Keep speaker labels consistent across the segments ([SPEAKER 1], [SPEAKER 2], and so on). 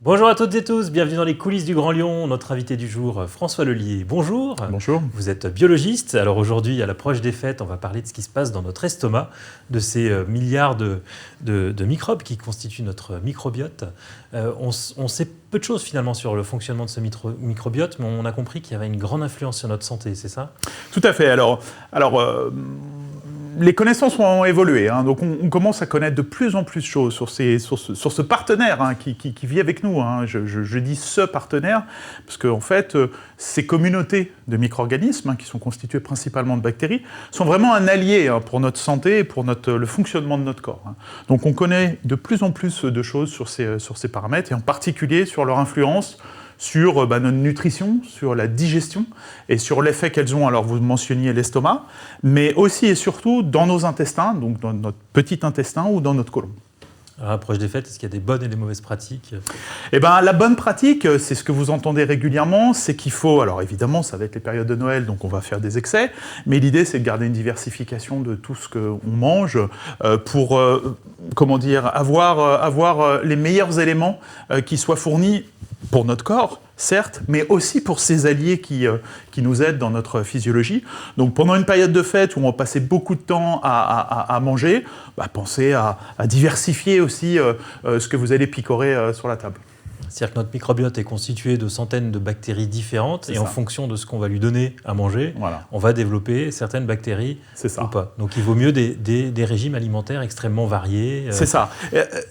[SPEAKER 1] Bonjour à toutes et tous, bienvenue dans les coulisses du Grand Lion. Notre invité du jour, François Lelier. Bonjour.
[SPEAKER 2] Bonjour.
[SPEAKER 1] Vous êtes biologiste. Alors aujourd'hui, à l'approche des fêtes, on va parler de ce qui se passe dans notre estomac, de ces milliards de microbes qui constituent notre microbiote. On sait peu de choses finalement sur le fonctionnement de ce microbiote, mais on a compris qu'il y avait une grande influence sur notre santé, c'est ça ?
[SPEAKER 2] Tout à fait. Alors les connaissances ont évolué, hein, donc on commence à connaître de plus en plus de choses sur ce partenaire hein, qui vit avec nous. Hein. Je dis ce partenaire, parce qu'en fait, ces communautés de micro-organismes, hein, qui sont constituées principalement de bactéries, sont vraiment un allié hein, pour notre santé et pour le fonctionnement de notre corps. Hein. Donc on connaît de plus en plus de choses sur ces paramètres, et en particulier sur leur influence sur notre nutrition, sur la digestion et sur l'effet qu'elles ont, alors vous mentionniez l'estomac, mais aussi et surtout dans nos intestins, donc dans notre petit intestin ou dans notre côlon.
[SPEAKER 1] À l'approche des fêtes, est-ce qu'il y a des bonnes et des mauvaises pratiques ?
[SPEAKER 2] Eh bien, la bonne pratique, c'est ce que vous entendez régulièrement, c'est qu'il faut, alors évidemment, ça va être les périodes de Noël, donc on va faire des excès, mais l'idée, c'est de garder une diversification de tout ce qu'on mange pour, avoir les meilleurs éléments qui soient fournis pour notre corps, certes, mais aussi pour ces alliés qui nous aident dans notre physiologie. Donc pendant une période de fête où on va passer beaucoup de temps à manger, pensez à diversifier aussi ce que vous allez picorer sur la table.
[SPEAKER 1] C'est-à-dire que notre microbiote est constitué de centaines de bactéries différentes et en fonction de ce qu'on va lui donner à manger, on va développer certaines bactéries ou pas. Donc il vaut mieux des régimes alimentaires extrêmement variés.
[SPEAKER 2] C'est ça.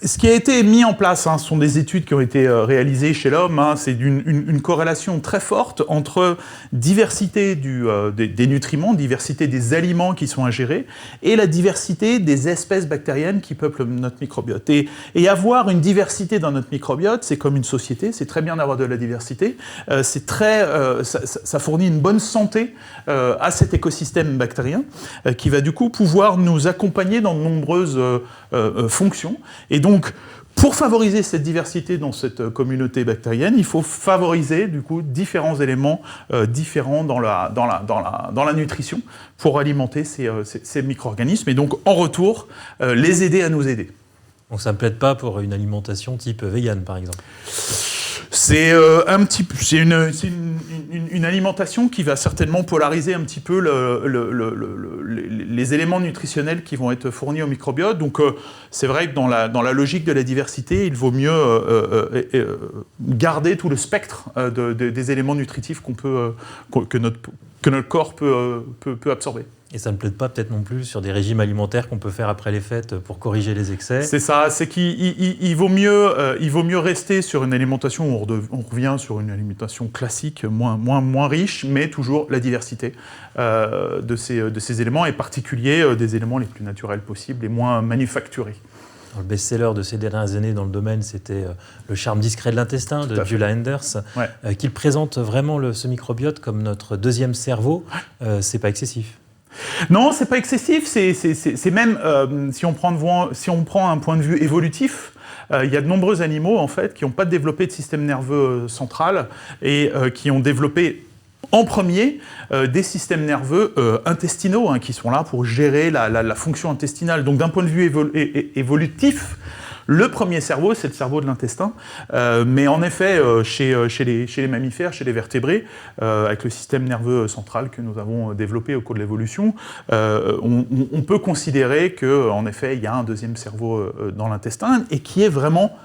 [SPEAKER 2] Ce qui a été mis en place, ce sont des études qui ont été réalisées chez l'homme, c'est une corrélation très forte entre diversité des nutriments, diversité des aliments qui sont ingérés et la diversité des espèces bactériennes qui peuplent notre microbiote. Et avoir une diversité dans notre microbiote, c'est comme une société, c'est très bien d'avoir de la diversité, ça fournit une bonne santé à cet écosystème bactérien qui va du coup pouvoir nous accompagner dans de nombreuses fonctions. Et donc, pour favoriser cette diversité dans cette communauté bactérienne, il faut favoriser du coup différents éléments différents dans la nutrition pour alimenter ces micro-organismes et donc en retour les aider à nous aider.
[SPEAKER 1] Donc ça ne me plaide pas pour une alimentation type vegan, par exemple.
[SPEAKER 2] C'est une alimentation qui va certainement polariser un petit peu les éléments nutritionnels qui vont être fournis au microbiote. Donc c'est vrai que dans la logique de la diversité, il vaut mieux garder tout le spectre des éléments nutritifs que notre corps peut absorber.
[SPEAKER 1] Et ça ne plaide pas peut-être non plus sur des régimes alimentaires qu'on peut faire après les fêtes pour corriger les excès.
[SPEAKER 2] C'est ça, c'est qu'il vaut mieux rester sur une alimentation où on revient sur une alimentation classique, moins riche, mais toujours la diversité de ces éléments, et particulier des éléments les plus naturels possibles et moins manufacturés.
[SPEAKER 1] Le best-seller de ces dernières années dans le domaine, c'était Le charme discret de l'intestin de Julia Enders, qui présente vraiment ce microbiote comme notre deuxième cerveau. C'est pas excessif.
[SPEAKER 2] Non, c'est pas excessif, c'est même, si on prend un point de vue évolutif, il y a de nombreux animaux en fait, qui n'ont pas développé de système nerveux central et qui ont développé en premier des systèmes nerveux intestinaux qui sont là pour gérer la fonction intestinale. Donc d'un point de vue évolutif, le premier cerveau, c'est le cerveau de l'intestin, mais en effet, chez les mammifères, chez les vertébrés, avec le système nerveux central que nous avons développé au cours de l'évolution, on peut considérer qu'en effet, il y a un deuxième cerveau dans l'intestin, et qui est vraiment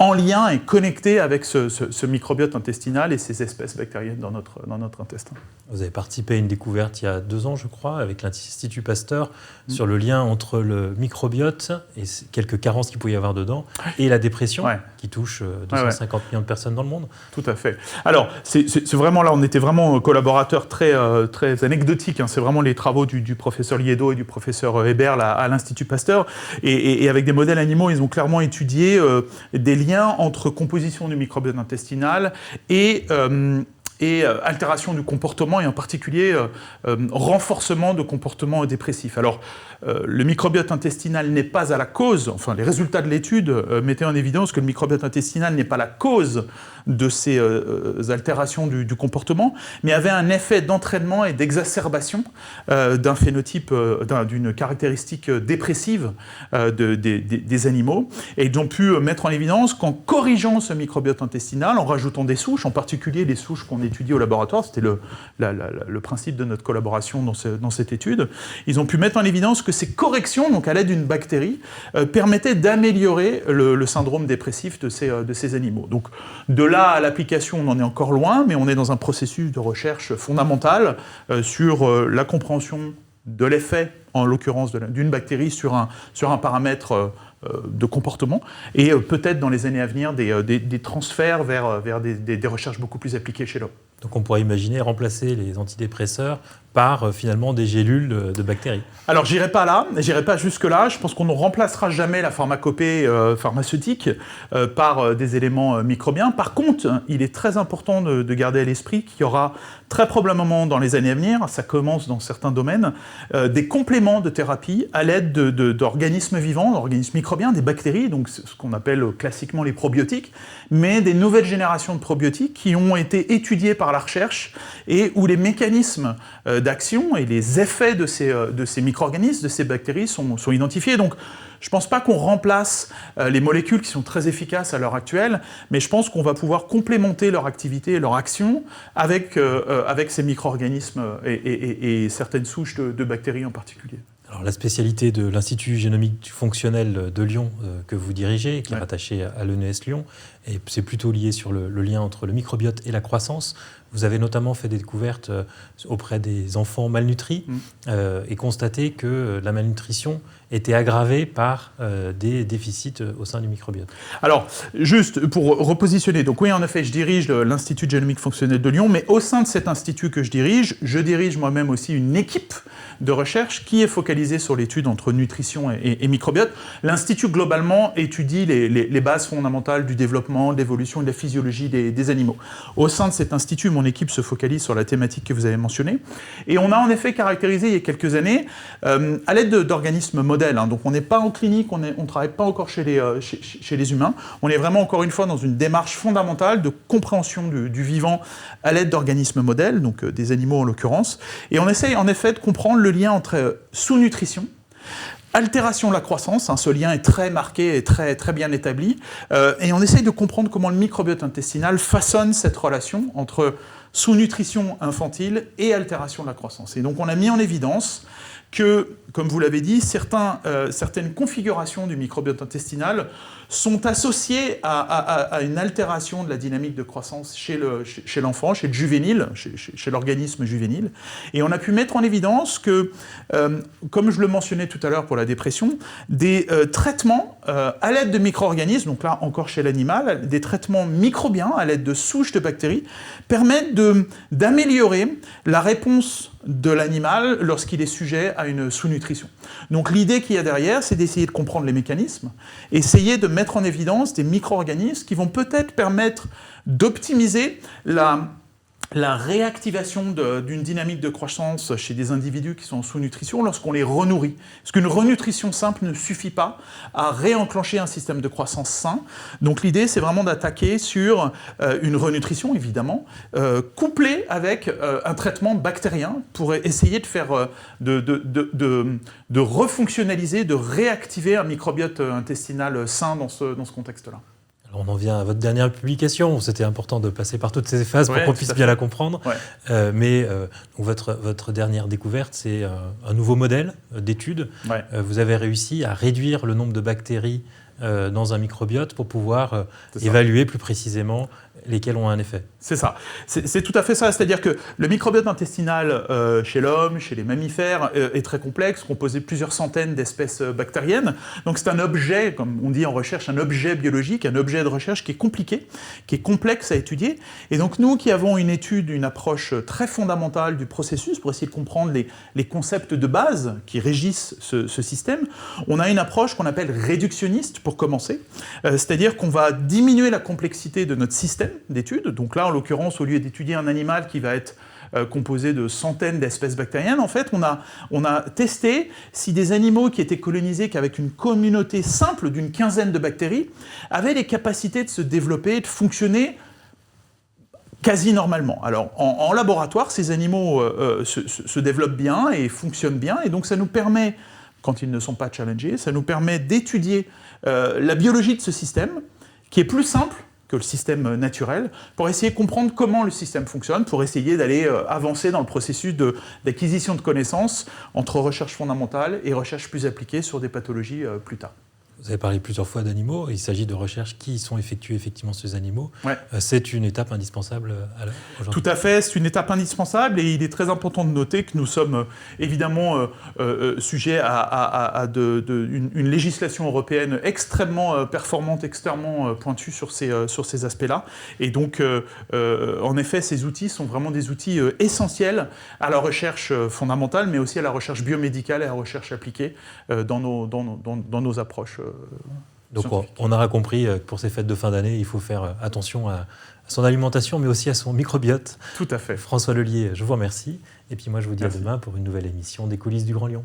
[SPEAKER 2] en lien et connecté avec ce microbiote intestinal et ces espèces bactériennes dans notre intestin.
[SPEAKER 1] Vous avez participé à une découverte il y a 2 ans, je crois, avec l'Institut Pasteur, sur le lien entre le microbiote et quelques carences qu'il pouvait y avoir dedans, et la dépression, qui touche 250 millions de personnes dans le monde.
[SPEAKER 2] Tout à fait. Alors, c'est vraiment là, on était vraiment collaborateurs très anecdotiques. C'est vraiment les travaux du professeur Liedo et du professeur Hébert à l'Institut Pasteur. Et avec des modèles animaux, ils ont clairement étudié des liens entre composition du microbiote intestinal et et altération du comportement, et en particulier renforcement de comportements dépressifs. Alors, le microbiote intestinal n'est pas à la cause, enfin les résultats de l'étude mettaient en évidence que le microbiote intestinal n'est pas la cause de ces altérations du comportement, mais avait un effet d'entraînement et d'exacerbation d'un phénotype, d'une caractéristique dépressive des animaux. Et ils ont pu mettre en évidence qu'en corrigeant ce microbiote intestinal, en rajoutant des souches, en particulier les souches qu'on étudie au laboratoire, c'était le principe de notre collaboration dans cette étude, ils ont pu mettre en évidence que ces corrections, donc à l'aide d'une bactérie, permettaient d'améliorer le syndrome dépressif de ces animaux. Donc de là à l'application, on en est encore loin, mais on est dans un processus de recherche fondamental sur la compréhension de l'effet, en l'occurrence d'une bactérie, sur un paramètre de comportement, et peut-être dans les années à venir des transferts vers des recherches beaucoup plus appliquées chez l'homme.
[SPEAKER 1] Donc on pourrait imaginer remplacer les antidépresseurs par finalement des gélules de bactéries.
[SPEAKER 2] Alors j'irai pas jusque-là, je pense qu'on ne remplacera jamais la pharmacopée pharmaceutique par des éléments microbiens. Par contre, il est très important de garder à l'esprit qu'il y aura très probablement dans les années à venir, ça commence dans certains domaines, des compléments de thérapie à l'aide d'organismes vivants, d'organismes microbiens, des bactéries, donc ce qu'on appelle classiquement les probiotiques, mais des nouvelles générations de probiotiques qui ont été étudiées par la recherche et où les mécanismes d'action et les effets de ces micro-organismes, de ces bactéries sont identifiés. Donc je ne pense pas qu'on remplace les molécules qui sont très efficaces à l'heure actuelle, mais je pense qu'on va pouvoir complémenter leur activité et leur action avec ces micro-organismes et certaines souches de bactéries en particulier.
[SPEAKER 1] Alors, la spécialité de l'Institut génomique fonctionnel de Lyon que vous dirigez, qui est rattaché à l'ENS Lyon, et c'est plutôt lié sur le lien entre le microbiote et la croissance. Vous avez notamment fait des découvertes auprès des enfants malnutris et constaté que la malnutrition était aggravée par des déficits au sein du microbiote.
[SPEAKER 2] Alors, juste pour repositionner, donc oui, en effet, je dirige l'Institut génomique fonctionnel de Lyon, mais au sein de cet institut que je dirige moi-même aussi une équipe de recherche qui est focalisée sur l'étude entre nutrition et microbiote. L'Institut, globalement, étudie les bases fondamentales du développement, de l'évolution et de la physiologie des animaux. Au sein de cet institut, mon équipe se focalise sur la thématique que vous avez mentionnée. Et on a en effet caractérisé il y a quelques années, à l'aide d'organismes modèles, donc on n'est pas en clinique, on ne travaille pas encore chez les humains, on est vraiment encore une fois dans une démarche fondamentale de compréhension du vivant à l'aide d'organismes modèles, donc des animaux en l'occurrence, et on essaye en effet de comprendre le lien entre sous-nutrition, altération de la croissance, ce lien est très marqué et très, très bien établi, et on essaye de comprendre comment le microbiote intestinal façonne cette relation entre sous-nutrition infantile et altération de la croissance. Et donc on a mis en évidence que, comme vous l'avez dit, certaines configurations du microbiote intestinal sont associées à une altération de la dynamique de croissance chez l'enfant, chez le juvénile, chez l'organisme juvénile. Et on a pu mettre en évidence que, comme je le mentionnais tout à l'heure pour la dépression, des traitements à l'aide de micro-organismes, donc là encore chez l'animal, des traitements microbiens à l'aide de souches de bactéries, permettent d'améliorer la réponse de l'animal lorsqu'il est sujet à une sous-nutrition. Donc l'idée qu'il y a derrière, c'est d'essayer de comprendre les mécanismes, essayer de mettre en évidence des micro-organismes qui vont peut-être permettre d'optimiser la réactivation d'une dynamique de croissance chez des individus qui sont en sous-nutrition lorsqu'on les renourrit. Parce qu'une renutrition simple ne suffit pas à réenclencher un système de croissance sain. Donc l'idée, c'est vraiment d'attaquer sur une renutrition, évidemment, couplée avec un traitement bactérien pour essayer de faire de refonctionnaliser, de réactiver un microbiote intestinal sain dans ce contexte-là.
[SPEAKER 1] On en vient à votre dernière publication. C'était important de passer par toutes ces phases pour qu'on puisse bien la comprendre.
[SPEAKER 2] Ouais.
[SPEAKER 1] Mais votre dernière découverte, c'est un nouveau modèle d'étude.
[SPEAKER 2] Ouais.
[SPEAKER 1] Vous avez réussi à réduire le nombre de bactéries dans un microbiote pour pouvoir évaluer plus précisément lesquelles ont un effet.
[SPEAKER 2] C'est ça. C'est tout à fait ça. C'est-à-dire que le microbiote intestinal chez l'homme, chez les mammifères, est très complexe, composé de plusieurs centaines d'espèces bactériennes. Donc c'est un objet, comme on dit en recherche, un objet biologique, un objet de recherche qui est compliqué, qui est complexe à étudier. Et donc nous qui avons une approche très fondamentale du processus pour essayer de comprendre les concepts de base qui régissent ce système, on a une approche qu'on appelle réductionniste pour commencer. C'est-à-dire qu'on va diminuer la complexité de notre système système d'études. Donc là, en l'occurrence, au lieu d'étudier un animal qui va être composé de centaines d'espèces bactériennes, en fait, on a testé si des animaux qui étaient colonisés qu'avec une communauté simple d'une quinzaine de bactéries avaient les capacités de se développer, de fonctionner quasi normalement. Alors, en laboratoire, ces animaux se développent bien et fonctionnent bien, et donc ça nous permet, quand ils ne sont pas challengés, ça nous permet d'étudier la biologie de ce système, qui est plus simple que le système naturel, pour essayer de comprendre comment le système fonctionne, pour essayer d'aller avancer dans le processus d'acquisition de connaissances entre recherche fondamentale et recherche plus appliquée sur des pathologies plus tard.
[SPEAKER 1] Vous avez parlé plusieurs fois d'animaux. Il s'agit de recherches qui sont effectuées effectivement sur ces animaux.
[SPEAKER 2] Ouais.
[SPEAKER 1] C'est une étape indispensable aujourd'hui.
[SPEAKER 2] Tout à fait, c'est une étape indispensable et il est très important de noter que nous sommes évidemment sujets à une législation européenne extrêmement performante, extrêmement pointue sur ces aspects-là. Et donc, en effet, ces outils sont vraiment des outils essentiels à la recherche fondamentale, mais aussi à la recherche biomédicale et à la recherche appliquée dans nos approches.
[SPEAKER 1] Donc on aura compris que pour ces fêtes de fin d'année, il faut faire attention à son alimentation, mais aussi à son microbiote.
[SPEAKER 2] Tout à fait.
[SPEAKER 1] François Lelier, je vous remercie. Et puis moi, je vous dis
[SPEAKER 2] Merci.
[SPEAKER 1] à demain pour une nouvelle émission des coulisses du Grand Lyon.